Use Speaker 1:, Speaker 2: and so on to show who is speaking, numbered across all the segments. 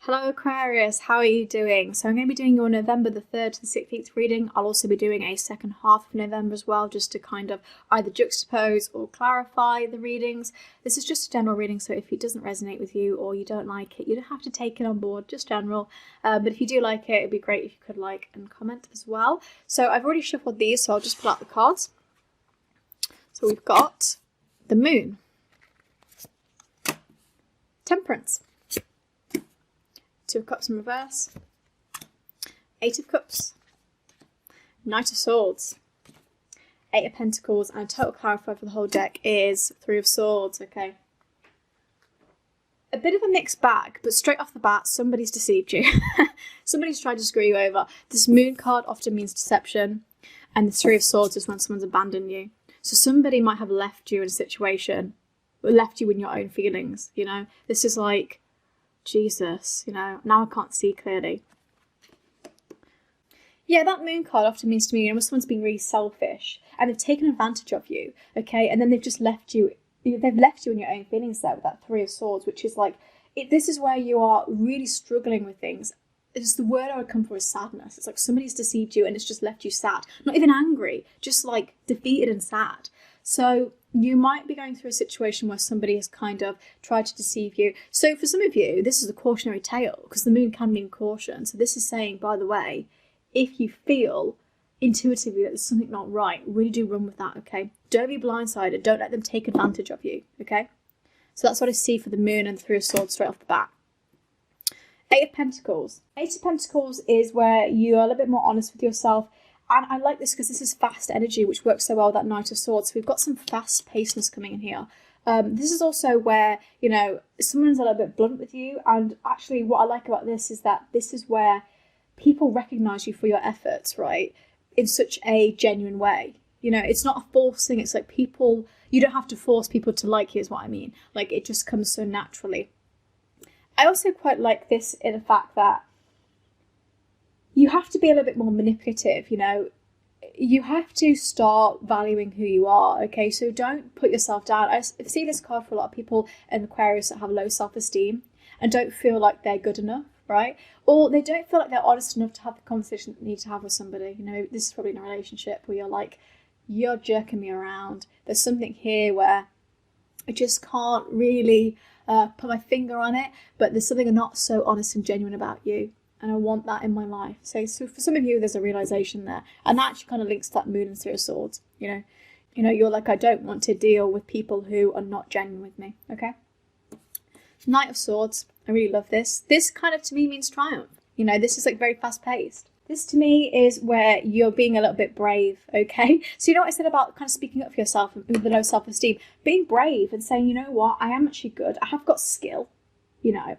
Speaker 1: Hello Aquarius, how are you doing? So I'm going to be doing your November the 3rd to the 16th reading. I'll also be doing a second half of November as well, just to kind of either juxtapose or clarify the readings. This is just a general reading, so if it doesn't resonate with you or you don't like it, you don't have to take it on board, just general. But if you do like it, it'd be great if you could like and comment as well. So I've already shuffled these, so I'll just pull out the cards. So we've got the Moon, Temperance, Two of Cups in reverse, Eight of Cups, Knight of Swords, Eight of Pentacles, and a total clarifier for the whole deck is Three of Swords, okay. A bit of a mixed bag, but straight off the bat, somebody's deceived you. Somebody's tried to screw you over. This Moon card often means deception, and the Three of Swords is when someone's abandoned you. So somebody might have left you in a situation, left you in your own feelings, you know. This is like, Jesus, you know, now I can't see clearly. Yeah, that Moon card often means to me, you know, when someone's being really selfish and they've taken advantage of you, okay, and then they've just left you, they've left you in your own feelings there with that Three of Swords, which is like, this is where you are really struggling with things. It's the word I would come for is sadness. It's like somebody's deceived you and it's just left you sad. Not even angry, just like defeated and sad. So you might be going through a situation where somebody has kind of tried to deceive you. So for some of you, this is a cautionary tale because the Moon can mean caution. So this is saying, by the way, if you feel intuitively that there's something not right, really do run with that, okay? Don't be blindsided. Don't let them take advantage of you, okay? So that's what I see for the Moon and the Three of Swords straight off the bat. Eight of Pentacles. Eight of Pentacles is where you are a little bit more honest with yourself. And I like this because this is fast energy, which works so well with that Knight of Swords. So we've got some fast pacedness coming in here. This is also where, you know, someone's a little bit blunt with you. And actually what I like about this is that this is where people recognise you for your efforts, right? In such a genuine way. You know, it's not a forced thing. It's like people, you don't have to force people to like you is what I mean. Like it just comes so naturally. I also quite like this in the fact that you have to be a little bit more manipulative, you know. You have to start valuing who you are, okay? So don't put yourself down. I see this card for a lot of people in Aquarius that have low self-esteem and don't feel like they're good enough, right? Or they don't feel like they're honest enough to have the conversation that they need to have with somebody. You know, this is probably in a relationship where you're like, you're jerking me around. There's something here where I just can't really put my finger on it, but there's something not so honest and genuine about you. And I want that in my life. So for some of you, there's a realization there. And that actually kind of links to that Moon and Three of Swords, you know. You know, you're like, I don't want to deal with people who are not genuine with me, okay? Knight of Swords. I really love this. This kind of, to me, means triumph. You know, this is like very fast-paced. This, to me, is where you're being a little bit brave, okay? So you know what I said about kind of speaking up for yourself with the low self-esteem? Being brave and saying, you know what, I am actually good. I have got skill, you know.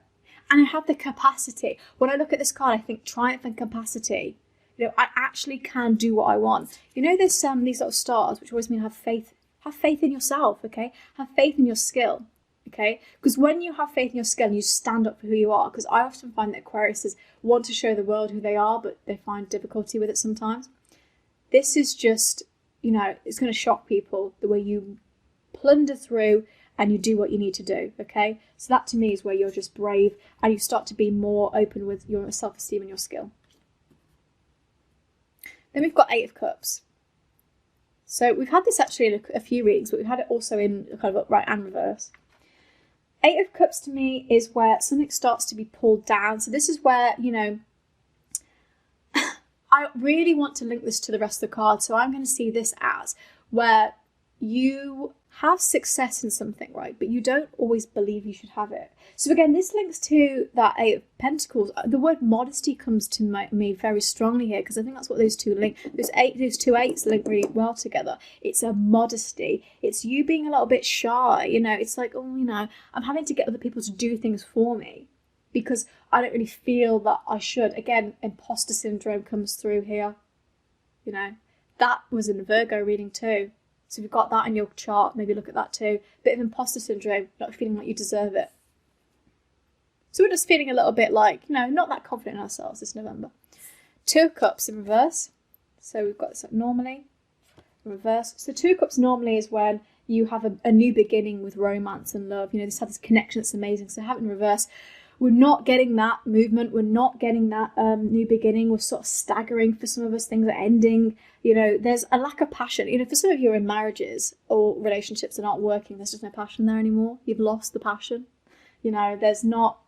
Speaker 1: And I have the capacity. When I look at this card, I think triumph and capacity. You know, I actually can do what I want. You know, there's these little stars, which always mean have faith. Have faith in yourself, okay? Have faith in your skill, okay? Because when you have faith in your skill and you stand up for who you are, because I often find that Aquariuses want to show the world who they are, but they find difficulty with it sometimes. This is just, you know, it's going to shock people the way you plunder through and you do what you need to do, okay? So that to me is where you're just brave and you start to be more open with your self-esteem and your skill. Then we've got Eight of Cups. So we've had this actually in a few readings, but we've had it also in kind of upright and reverse. Eight of Cups to me is where something starts to be pulled down. So this is where, you know, I really want to link this to the rest of the card. So I'm going to see this as where you have success in something, right? But you don't always believe you should have it. So again, this links to that Eight of Pentacles. The word modesty comes to me very strongly here because I think that's what those two link. Those two eights link really well together. It's a modesty. It's you being a little bit shy. You know, it's like, oh, you know, I'm having to get other people to do things for me because I don't really feel that I should. Again, imposter syndrome comes through here. You know, that was in the Virgo reading too. So if you've got that in your chart, maybe look at that too. Bit of imposter syndrome, not feeling like you deserve it. So we're just feeling a little bit like, you know, not that confident in ourselves this November. Two of Cups in reverse. So we've got this like normally, reverse. So Two of Cups normally is when you have a new beginning with romance and love. You know, this has this connection that's amazing. So have it in reverse we're not getting that movement. We're not getting that new beginning. We're sort of staggering for some of us. Things are ending. You know, there's a lack of passion. You know, for some of you are in marriages or relationships that aren't working, there's just no passion there anymore. You've lost the passion. You know, there's not,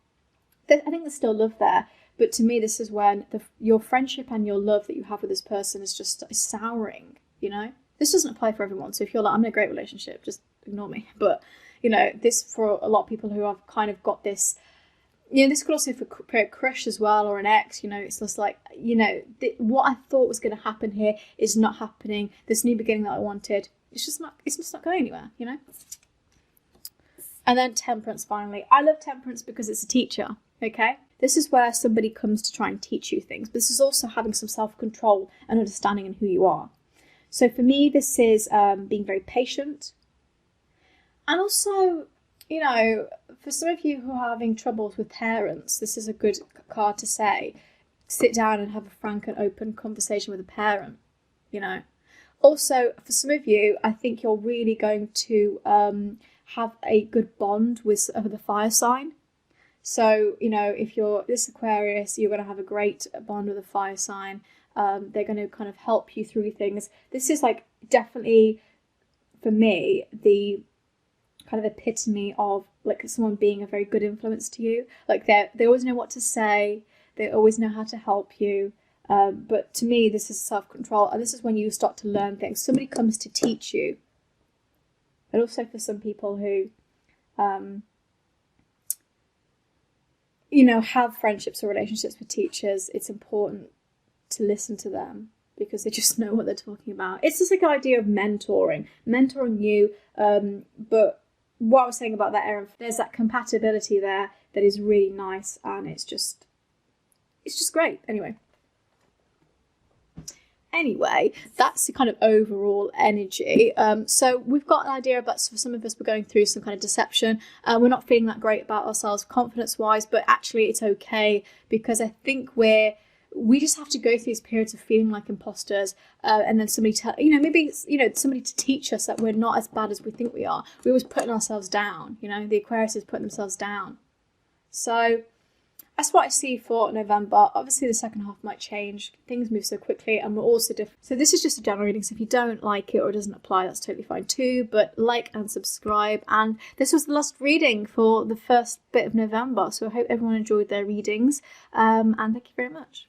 Speaker 1: I think there's still love there. But to me, this is when your friendship and your love that you have with this person is just souring, you know? This doesn't apply for everyone. So if you're like, I'm in a great relationship, just ignore me. But, you know, this for a lot of people who have kind of got this, you know, this could also for a crush as well, or an ex, you know, it's just like, you know, what I thought was going to happen here is not happening. This new beginning that I wanted, it's just not going anywhere, you know? And then Temperance, finally. I love Temperance because it's a teacher, okay? This is where somebody comes to try and teach you things, but this is also having some self-control and understanding in who you are. So for me, this is being very patient. And also, you know, for some of you who are having troubles with parents, this is a good card to say, sit down and have a frank and open conversation with a parent, you know. Also, for some of you, I think you're really going to have a good bond with the fire sign. So, you know, if you're this Aquarius, you're going to have a great bond with a fire sign. They're going to kind of help you through things. This is like definitely, for me, the kind of epitome of like someone being a very good influence to you. Like they always know what to say. They always know how to help you. But to me, this is self-control. And this is when you start to learn things. Somebody comes to teach you. And also for some people who, you know, have friendships or relationships with teachers, it's important to listen to them because they just know what they're talking about. It's just like an idea of mentoring you. But what I was saying about that, Erin, there's that compatibility there that is really nice, and it's just great. Anyway, that's the kind of overall energy. So we've got an idea about, for some of us, we're going through some kind of deception. We're not feeling that great about ourselves confidence-wise, but actually it's okay because I think we just have to go through these periods of feeling like imposters, and then somebody somebody to teach us that we're not as bad as we think we are. We're always putting ourselves down, you know, the Aquarius is putting themselves down. So that's what I see for November. Obviously, the second half might change. Things move so quickly and we're also different. So this is just a general reading. So if you don't like it or it doesn't apply, that's totally fine too. But like and subscribe. And this was the last reading for the first bit of November. So I hope everyone enjoyed their readings. And thank you very much.